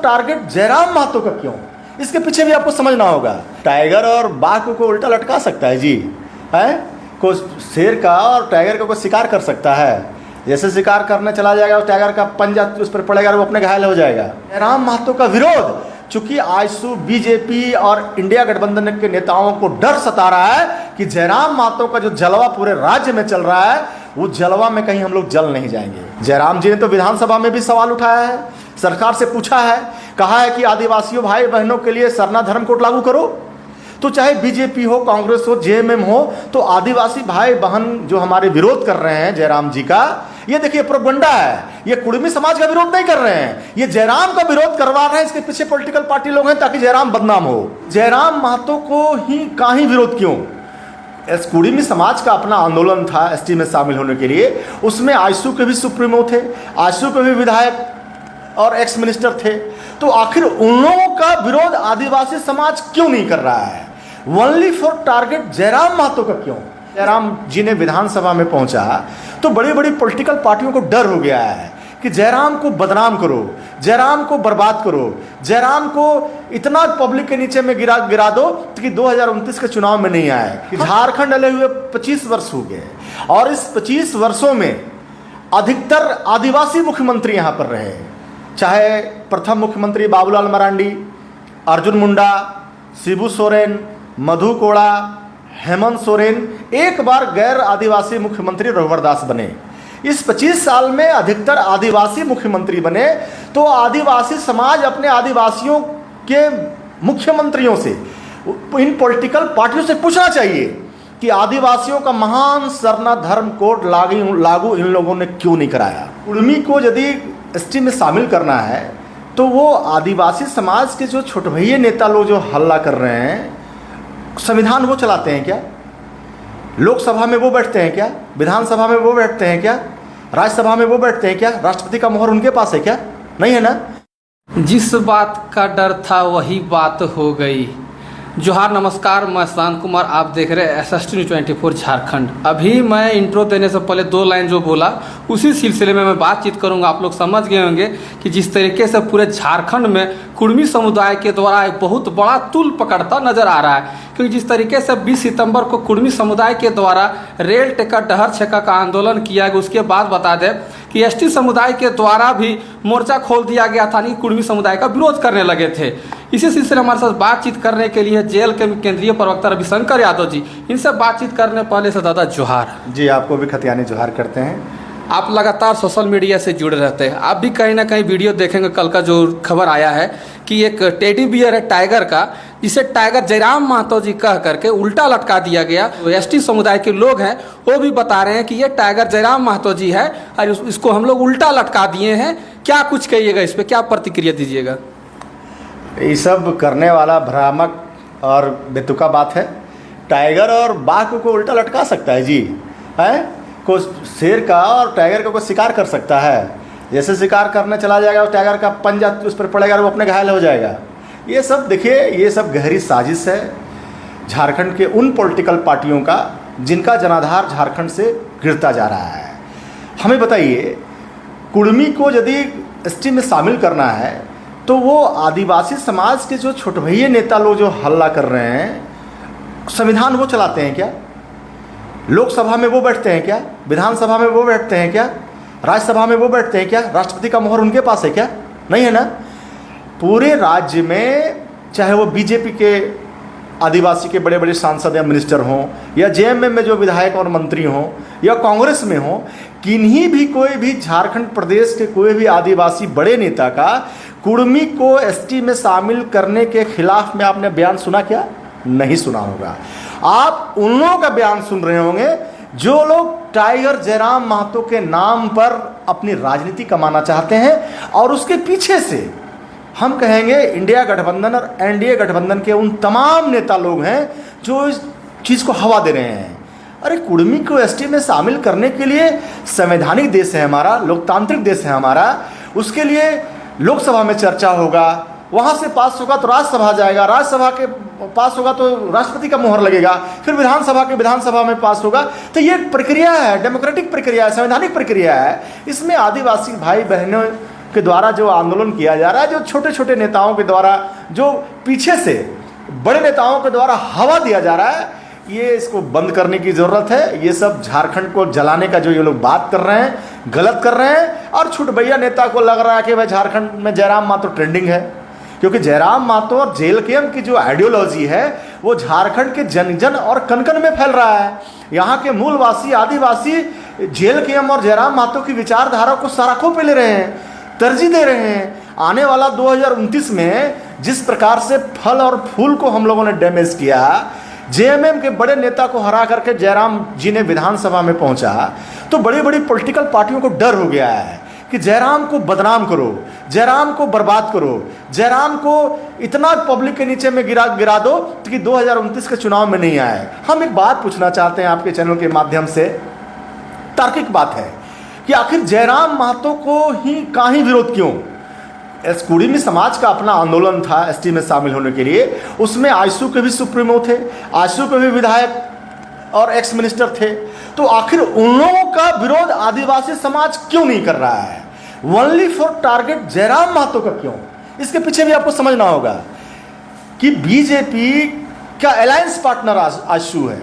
Target Jairam Mahato का क्यों? इसके पीछे भी आपको समझना होगा। टाइगर और बाघ को उल्टा लटका सकता है जी, है को शेर का और टाइगर का कोई शिकार कर सकता है। जैसे शिकार करने चला जाएगा और टाइगर का पंजा उस पर पड़ेगा और वो अपने घायल हो जाएगा। जयराम महतो का विरोध, चूंकि आजसू बीजेपी और इंडिया गठबंधन के नेताओं को डर सता रहा है कि जयराम महतो का जो जलवा पूरे राज्य में चल रहा है, वो जलवा में कहीं हम लोग जल नहीं जाएंगे। जयराम जी ने तो विधानसभा में भी सवाल उठाया है, सरकार से पूछा है, कहा है कि आदिवासियों भाई बहनों के लिए सरना धर्म कोड लागू करो। तो चाहे बीजेपी हो, कांग्रेस हो, जेएमएम हो, तो आदिवासी भाई बहन जो हमारे विरोध कर रहे हैं जयराम जी का, ये देखिए प्रोपगंडा है। ये कुड़मी समाज का विरोध नहीं कर रहे हैं, ये जयराम का विरोध करवा रहे हैं। इसके पीछे पॉलिटिकल पार्टी लोग हैं ताकि जयराम बदनाम हो। जयराम महतो को ही का ही विरोध क्यों? कुड़मी समाज का अपना आंदोलन था एसटी में शामिल होने के लिए, उसमें आजसू के भी सुप्रीमो थे, आजसू के भी विधायक और एक्स मिनिस्टर थे। तो आखिर उन लोगों का विरोध आदिवासी समाज क्यों नहीं कर रहा है? Only for target Jairam Mahato का क्यों? जयराम जी ने विधानसभा में पहुंचा तो बड़ी बड़ी पॉलिटिकल पार्टियों को डर हो गया है कि जयराम को बदनाम करो, जयराम को बर्बाद करो, जयराम को इतना पब्लिक के नीचे में गिरा दो कि 2029 के चुनाव में नहीं आए। झारखंड डले हुए 25 वर्ष हो गए और इस 25 वर्षों में अधिकतर आदिवासी मुख्यमंत्री यहाँ पर रहे, चाहे प्रथम मुख्यमंत्री बाबूलाल मरांडी, अर्जुन मुंडा, शिबू सोरेन, मधु कोड़ा, हेमंत सोरेन, एक बार गैर आदिवासी मुख्यमंत्री रघुवर दास बने। इस 25 साल में अधिकतर आदिवासी मुख्यमंत्री बने। तो आदिवासी समाज अपने आदिवासियों के मुख्यमंत्रियों से, इन पॉलिटिकल पार्टियों से पूछना चाहिए कि आदिवासियों का महान सरना धर्म कोड लागू इन लोगों ने क्यों नहीं कराया। कुड़मी को यदि एसटी में शामिल करना है तो वो आदिवासी समाज के जो छोटे भैया नेता लोग जो हल्ला कर रहे हैं, संविधान वो चलाते हैं क्या? लोकसभा में वो बैठते हैं क्या? विधानसभा में वो बैठते हैं क्या? राज्यसभा में वो बैठते हैं क्या? राष्ट्रपति का मोहर उनके पास है क्या? नहीं है ना। जिस बात का डर था वही बात हो गई। जोहार, नमस्कार, मैं शांत कुमार, आप देख रहे हैं SST न्यूज़ 24 झारखंड। अभी मैं इंट्रो देने से पहले 2 लाइन जो बोला उसी सिलसिले में मैं बातचीत करूंगा। आप लोग समझ गए होंगे कि जिस तरीके से पूरे झारखंड में कुड़मी समुदाय के द्वारा एक बहुत बड़ा तूल पकड़ता नजर आ रहा है, क्योंकि जिस तरीके से 20 सितंबर को कुड़मी समुदाय के द्वारा रेल टिकट डहर छेका का आंदोलन किया गया, उसके बाद बता दें कि एसटी समुदाय के द्वारा भी मोर्चा खोल दिया गया था, नहीं कुड़मी समुदाय का विरोध करने लगे थे। इसी सिलसिले हमारे साथ बातचीत करने के लिए जेल के केंद्रीय प्रवक्ता रविशंकर यादव जी, इनसे बातचीत करने पहले से दादा जोहार जी। आपको भी खतियानी जोहार करते हैं। आप लगातार सोशल मीडिया से जुड़े रहते हैं, आप भी कहीं ना कहीं वीडियो देखेंगे। कल का जो खबर आया है कि एक टेडी बियर है टाइगर का, जिसे टाइगर जयराम महतो जी कह करके उल्टा लटका दिया गया। तो एसटी समुदाय के लोग हैं वो भी बता रहे हैं कि ये टाइगर जयराम महतो जी है और इसको हम लोग उल्टा लटका दिए हैं। क्या कुछ कहिएगा इस पर, क्या प्रतिक्रिया दीजिएगा? ये सब करने वाला भ्रामक और बेतुका बात है। टाइगर और बाघ को उल्टा लटका सकता है जी, है को शेर का और टाइगर का कोई शिकार कर सकता है। जैसे शिकार करने चला जाएगा और टाइगर का पंजा उस पर पड़ेगा और वो अपने घायल हो जाएगा। ये सब देखिए, ये सब गहरी साजिश है झारखंड के उन पॉलिटिकल पार्टियों का जिनका जनाधार झारखंड से गिरता जा रहा है। हमें बताइए, कुड़मी को यदि एसटी में शामिल करना है तो वो आदिवासी समाज के जो छोटे भैया नेता लोग जो हल्ला कर रहे हैं, संविधान वो चलाते हैं क्या? लोकसभा में वो बैठते हैं क्या? विधानसभा में वो बैठते हैं क्या? राज्यसभा में वो बैठते हैं क्या? राष्ट्रपति का मोहर उनके पास है क्या? नहीं है ना। पूरे राज्य में चाहे वो बीजेपी के आदिवासी के बड़े बड़े सांसद या मिनिस्टर हों, या जेएमएम में जो विधायक और मंत्री हों, या कांग्रेस में हों, किन्हीं भी कोई भी झारखंड प्रदेश के कोई भी आदिवासी बड़े नेता का कुड़मी को एसटी में शामिल करने के खिलाफ में आपने बयान सुना क्या? नहीं सुना होगा। आप उन लोगों का बयान सुन रहे होंगे जो लोग टाइगर जयराम महतो के नाम पर अपनी राजनीति कमाना चाहते हैं, और उसके पीछे से हम कहेंगे इंडिया गठबंधन और एनडीए गठबंधन के उन तमाम नेता लोग हैं जो इस चीज़ को हवा दे रहे हैं। अरे कुड़मी को एसटी में शामिल करने के लिए संवैधानिक देश है हमारा, लोकतांत्रिक देश है हमारा, उसके लिए लोकसभा में चर्चा होगा, वहाँ से पास होगा तो राज्यसभा जाएगा, राज्यसभा के पास होगा तो राष्ट्रपति का मोहर लगेगा, फिर विधानसभा में पास होगा। तो ये प्रक्रिया है, डेमोक्रेटिक प्रक्रिया है, संवैधानिक प्रक्रिया है। इसमें आदिवासी भाई बहनों के द्वारा जो आंदोलन किया जा रहा है, जो छोटे छोटे नेताओं के द्वारा, जो पीछे से बड़े नेताओं के द्वारा हवा दिया जा रहा है, ये इसको बंद करने की ज़रूरत है। ये सब झारखंड को जलाने का जो ये लोग बात कर रहे हैं, गलत कर रहे हैं। और छुटभैया नेता को लग रहा है कि भाई झारखंड में जयराम मातो ट्रेंडिंग है, क्योंकि जयराम मातो और जेल कैम्प की जो आइडियोलॉजी है वो झारखंड के जन जन और कन कन में फैल रहा है। यहाँ के मूलवासी आदिवासी जेल कैम्प और जयराम मातो की विचारधारा को सराखों पे ले रहे हैं, तरजीह दे रहे हैं। आने वाला 2029 में जिस प्रकार से फल और फूल को हम लोगों ने डैमेज किया, जेएमएम के बड़े नेता को हरा करके जयराम जी ने विधानसभा में पहुंचा, तो बड़ी बड़ी पॉलिटिकल पार्टियों को डर हो गया है कि जयराम को बदनाम करो, जयराम को बर्बाद करो, जयराम को इतना पब्लिक के नीचे में गिरा दो कि 2029 के चुनाव में नहीं आए। हम एक बात पूछना चाहते हैं आपके चैनल के माध्यम से, तार्किक बात है कि आखिर जयराम महतो को ही का ही विरोध क्यों? कुड़मी समाज का अपना आंदोलन था एसटी में शामिल होने के लिए, उसमें आईसू के भी सुप्रीमो थे, आईसू के भी विधायक और एक्स मिनिस्टर थे। तो आखिर उन लोगों का विरोध आदिवासी समाज क्यों नहीं कर रहा है? Only for target Jairam Mahato का क्यों? इसके पीछे भी आपको समझना होगा कि बीजेपी का अलायंस पार्टनर आईसू है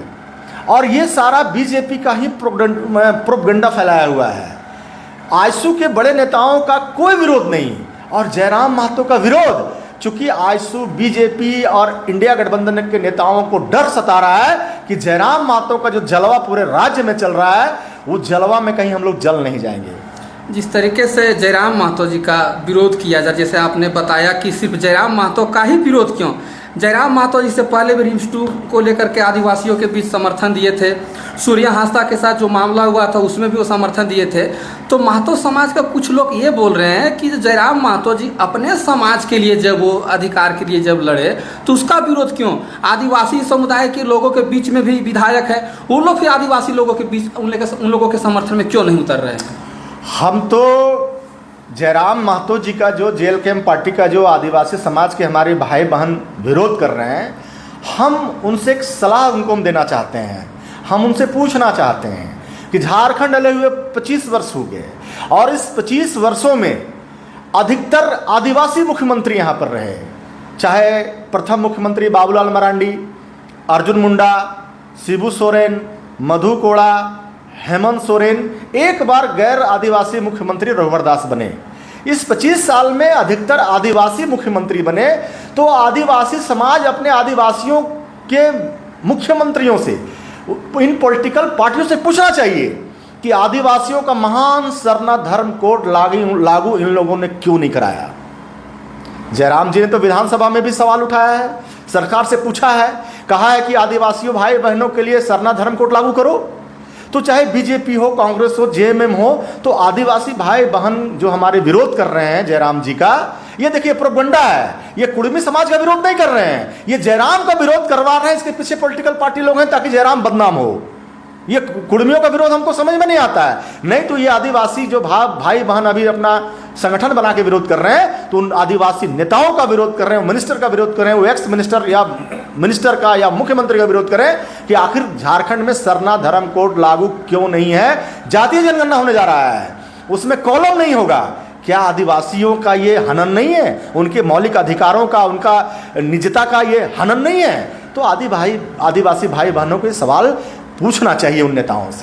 और ये सारा बीजेपी का ही प्रोपगंडा फैलाया हुआ है। आईसू के बड़े नेताओं का कोई विरोध नहीं और जयराम महतो का विरोध, चूंकि आईसू बीजेपी और इंडिया गठबंधन के नेताओं को डर सता रहा है कि जयराम महतो का जो जलवा पूरे राज्य में चल रहा है, वो जलवा में कहीं हम लोग जल नहीं जाएंगे। जिस तरीके से जयराम महतो जी का विरोध किया जाए, जैसे आपने बताया कि सिर्फ जयराम महतो का ही विरोध क्यों? जयराम महतो जी से पहले भी रिम्स 2 को लेकर के आदिवासियों के बीच समर्थन दिए थे। सूर्या हांसदा के साथ जो मामला हुआ था उसमें भी वो समर्थन दिए थे। तो महतो समाज का कुछ लोग ये बोल रहे हैं कि जयराम महतो जी अपने समाज के लिए जब वो अधिकार के लिए जब लड़े तो उसका विरोध क्यों? आदिवासी समुदाय के लोगों के बीच में भी विधायक है, वो लोग फिर आदिवासी लोगों के बीच उन लोगों के समर्थन में क्यों नहीं उतर रहे हैं? हम तो जयराम महतो जी का जो जेल कैम्प पार्टी का जो आदिवासी समाज के हमारे भाई बहन विरोध कर रहे हैं, हम उनसे एक सलाह उनको देना चाहते हैं। हम उनसे पूछना चाहते हैं कि झारखंड अलग हुए 25 वर्ष हो गए और इस 25 वर्षों में अधिकतर आदिवासी मुख्यमंत्री यहाँ पर रहे, चाहे प्रथम मुख्यमंत्री बाबूलाल मरांडी, अर्जुन मुंडा, शिबू सोरेन, मधु कोड़ा, हेमंत सोरेन, एक बार गैर आदिवासी मुख्यमंत्री रघुवर दास बने। इस 25 साल में अधिकतर आदिवासी मुख्यमंत्री बने। तो आदिवासी समाज अपने आदिवासियों के मुख्यमंत्रियों से, इन पॉलिटिकल पार्टियों से पूछना चाहिए कि आदिवासियों का महान सरना धर्म कोड लागू इन लोगों ने क्यों नहीं कराया? जयराम जी ने तो विधानसभा में भी सवाल उठाया है, सरकार से पूछा है, कहा है कि आदिवासियों भाई बहनों के लिए सरना धर्म कोड लागू करो। तो चाहे बीजेपी हो, कांग्रेस हो, जेएमएम हो, तो आदिवासी भाई बहन जो हमारे विरोध कर रहे हैं जयराम जी का, ये देखिए प्रोपगंडा है। ये कुड़मी समाज का विरोध नहीं कर रहे हैं, ये जयराम का विरोध करवा रहे हैं। इसके पीछे पॉलिटिकल पार्टी लोग हैं ताकि जयराम बदनाम हो। ये कुड़मियों का विरोध हमको समझ में नहीं आता है। नहीं तो ये आदिवासी जो भाई बहन अभी अपना संगठन बना के विरोध कर रहे हैं, तो उन आदिवासी नेताओं का विरोध कर रहे हैं, मिनिस्टर का विरोध कर रहे हैं, वो एक्स मिनिस्टर या मिनिस्टर का या मुख्यमंत्री का विरोध करें कि आखिर झारखंड में सरना धर्म कोड लागू क्यों नहीं है? जातीय जनगणना होने जा रहा है, उसमें कॉलम नहीं होगा। क्या आदिवासियों का ये हनन नहीं है? उनके मौलिक अधिकारों का, उनका निजता का ये हनन नहीं है? तो आदिवासी भाई बहनों को सवाल पूछना चाहिए उन नेताओं से।